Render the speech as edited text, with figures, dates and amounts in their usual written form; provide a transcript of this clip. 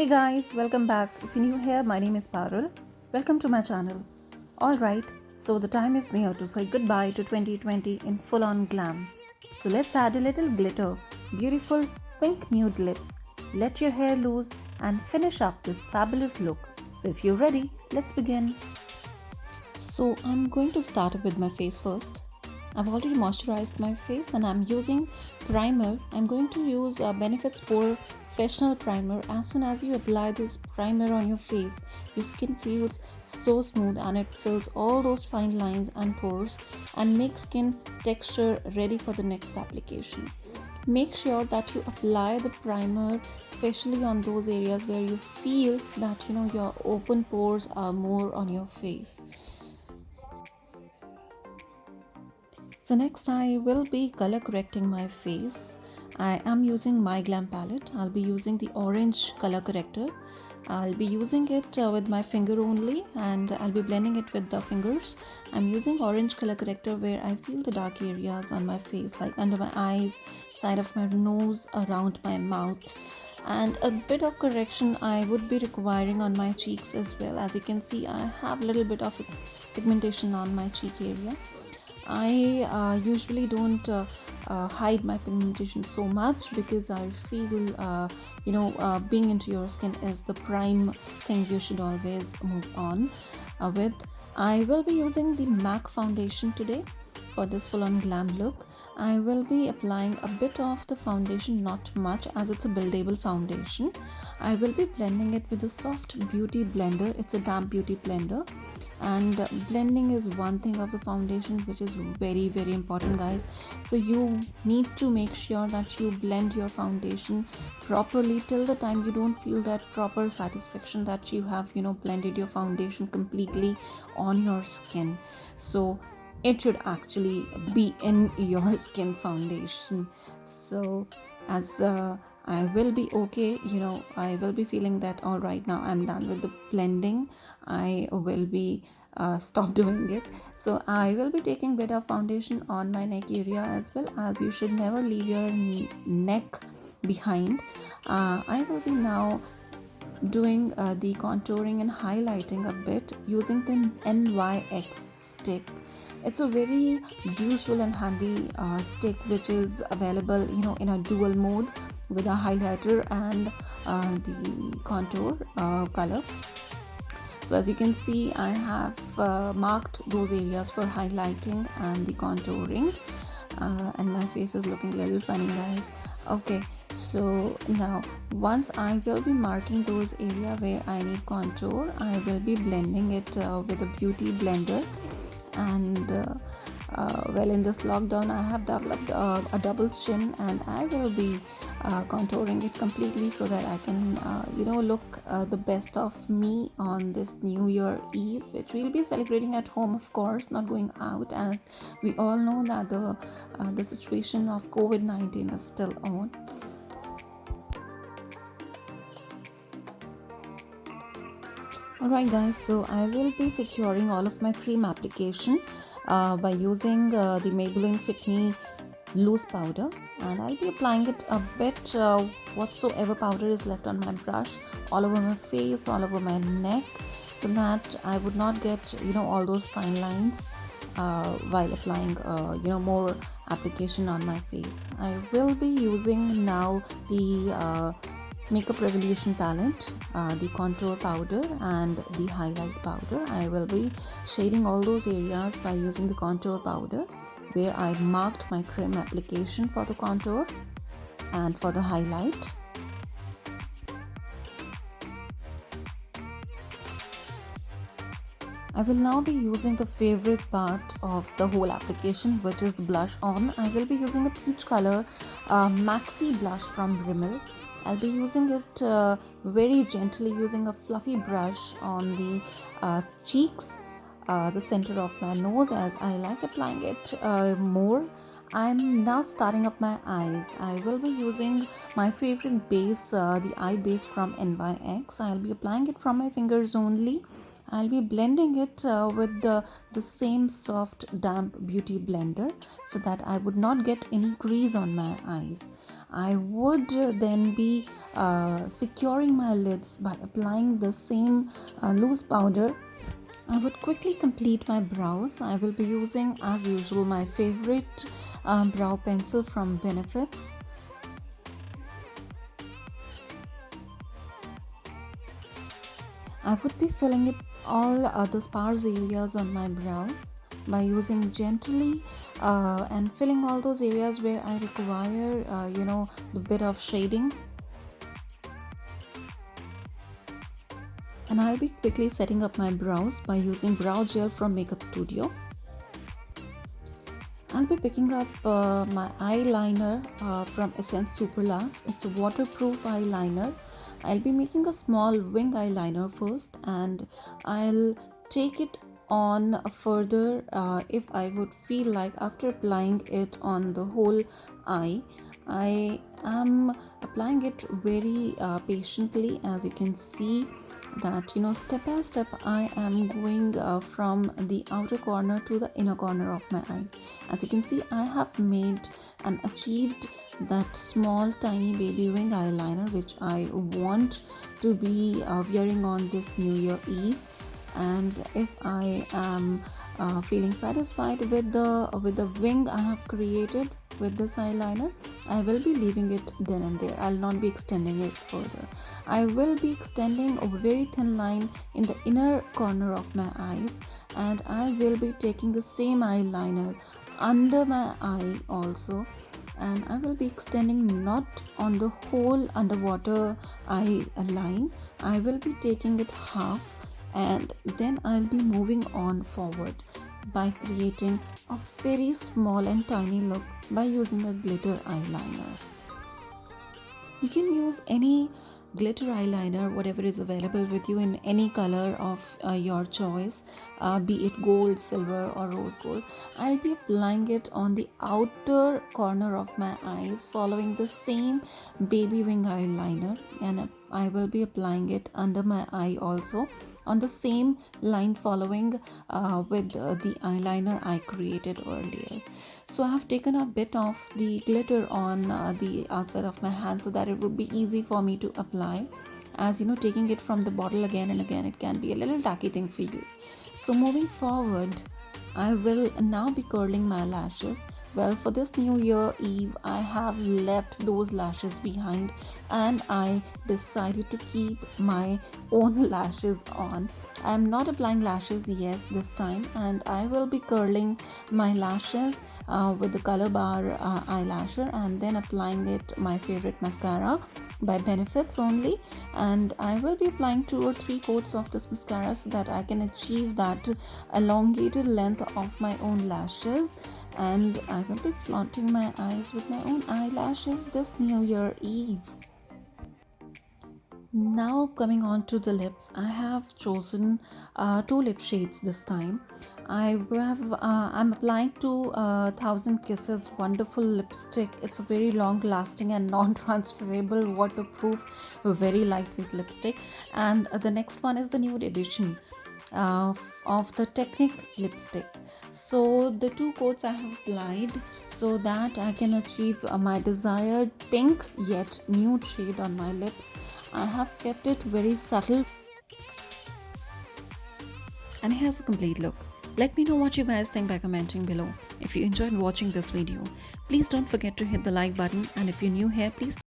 Hey guys, welcome back. If you're new here, my name is Parul. Welcome to my channel. Alright, so the time is near to say goodbye to 2020 in full on glam. So let's add a little glitter, beautiful pink nude lips, let your hair loose, and finish up this fabulous look. So if you're ready, let's begin. So I'm going to start with my face first. I've already moisturized my face and I'm using primer. I'm going to use Benefits Pore Professional Primer. As soon as you apply this primer on your face, your skin feels so smooth and it fills all those fine lines and pores and makes skin texture ready for the next application. Make sure that you apply the primer especially on those areas where you feel that your open pores are more on your face. So next I will be color correcting my face. I am using my Glam palette. I'll be using the orange color corrector. I'll be using it with my finger only and I'll be blending it with the fingers. I'm using orange color corrector where I feel the dark areas on my face, like under my eyes, side of my nose, around my mouth. And a bit of correction I would be requiring on my cheeks as well. As you can see, I have a little bit of pigmentation on my cheek area. I usually don't hide my pigmentation so much because I feel being into your skin is the prime thing you should always move on with. I will be using the MAC foundation today for this full on glam look. I will be applying a bit of the foundation, not much, as it's a buildable foundation. I will be blending it with a soft beauty blender. It's a damp beauty blender, and blending is one thing of the foundation which is very important, guys. So you need to make sure that you blend your foundation properly till the time you don't feel that proper satisfaction that you have blended your foundation completely on your skin. So it should actually be in your skin foundation. So as I will be okay, I will be feeling that all right, now I'm done with the blending, I will be stop doing it. So I will be taking bit of foundation on my neck area as well, as you should never leave your neck behind. I will be now doing the contouring and highlighting a bit using the NYX stick. It's a very useful and handy stick which is available in a dual mode with a highlighter and the contour color. So as you can see, I have marked those areas for highlighting and the contouring, and my face is looking a little funny, guys. Okay, so now once I will be marking those areas where I need contour, I will be blending it with a beauty blender. And well, in this lockdown I have developed a double chin, and I will be contouring it completely so that I can look the best of me on this New Year Eve, which we'll be celebrating at home, of course, not going out, as we all know that the situation of COVID-19 is still on. Alright guys, so I will be securing all of my cream application by using the Maybelline Fit Me loose powder, and I'll be applying it a bit whatsoever powder is left on my brush, all over my face, all over my neck, so that I would not get all those fine lines while applying more application on my face. I will be using now the Makeup Revolution palette, the contour powder and the highlight powder. I will be shading all those areas by using the contour powder, where I marked my cream application for the contour and for the highlight. I will now be using the favorite part of the whole application, which is the blush on. I will be using a peach color maxi blush from Rimmel. I'll be using it very gently using a fluffy brush on the cheeks, the center of my nose, as I like applying it more. I'm now starting up my eyes. I will be using my favorite base, the eye base from NYX. I'll be applying it from my fingers only. I'll be blending it with the same soft damp beauty blender so that I would not get any grease on my eyes. I would then be securing my lids by applying the same loose powder. I would quickly complete my brows. I will be using, as usual, my favorite brow pencil from Benefits. I would be filling up all the sparse areas on my brows by using gently and filling all those areas where I require, the bit of shading. And I'll be quickly setting up my brows by using brow gel from Makeup Studio. I'll be picking up my eyeliner from Essence Superlast. It's a waterproof eyeliner. I'll be making a small wing eyeliner first, and I'll take it on further if I would feel like after applying it on the whole eye. I am applying it very patiently, as you can see that step by step I am going from the outer corner to the inner corner of my eyes. As you can see, I have made and achieved that small tiny baby wing eyeliner which I want to be wearing on this New Year Eve. And if I am feeling satisfied with the wing I have created with this eyeliner, I will be leaving it then and there. I'll not be extending it further. I will be extending a very thin line in the inner corner of my eyes, and I will be taking the same eyeliner under my eye also, and I will be extending not on the whole underwater eye line. I will be taking it half, and then I'll be moving on forward by creating a very small and tiny look by using a glitter eyeliner. You can use any glitter eyeliner, whatever is available with you in any color of your choice, be it gold, silver, or rose gold. I'll be applying it on the outer corner of my eyes following the same baby wing eyeliner, and I will be applying it under my eye also on the same line following with the eyeliner I created earlier. So I have taken a bit of the glitter on the outside of my hand so that it would be easy for me to apply. As you know, taking it from the bottle again and again, it can be a little tacky thing for you. So moving forward, I will now be curling my lashes. Well, for this New Year Eve, I have left those lashes behind and I decided to keep my own lashes on. I am not applying lashes, yes, this time, and I will be curling my lashes with the Color Bar eyelasher, and then applying it my favorite mascara by Benefits only. And I will be applying 2 or 3 coats of this mascara so that I can achieve that elongated length of my own lashes. And I will be flaunting my eyes with my own eyelashes this New Year Eve. Now coming on to the lips, I have chosen 2 lip shades this time. I'm applying to 1000 Kisses wonderful lipstick. It's a very long lasting and non-transferable, waterproof, very lightweight lipstick. And the next one is the nude edition of the Technic lipstick. So the 2 coats I have applied so that I can achieve my desired pink yet nude shade on my lips. I have kept it very subtle, and here's the complete look. Let me know what you guys think by commenting below. If you enjoyed watching this video, please don't forget to hit the like button, and if you're new here, please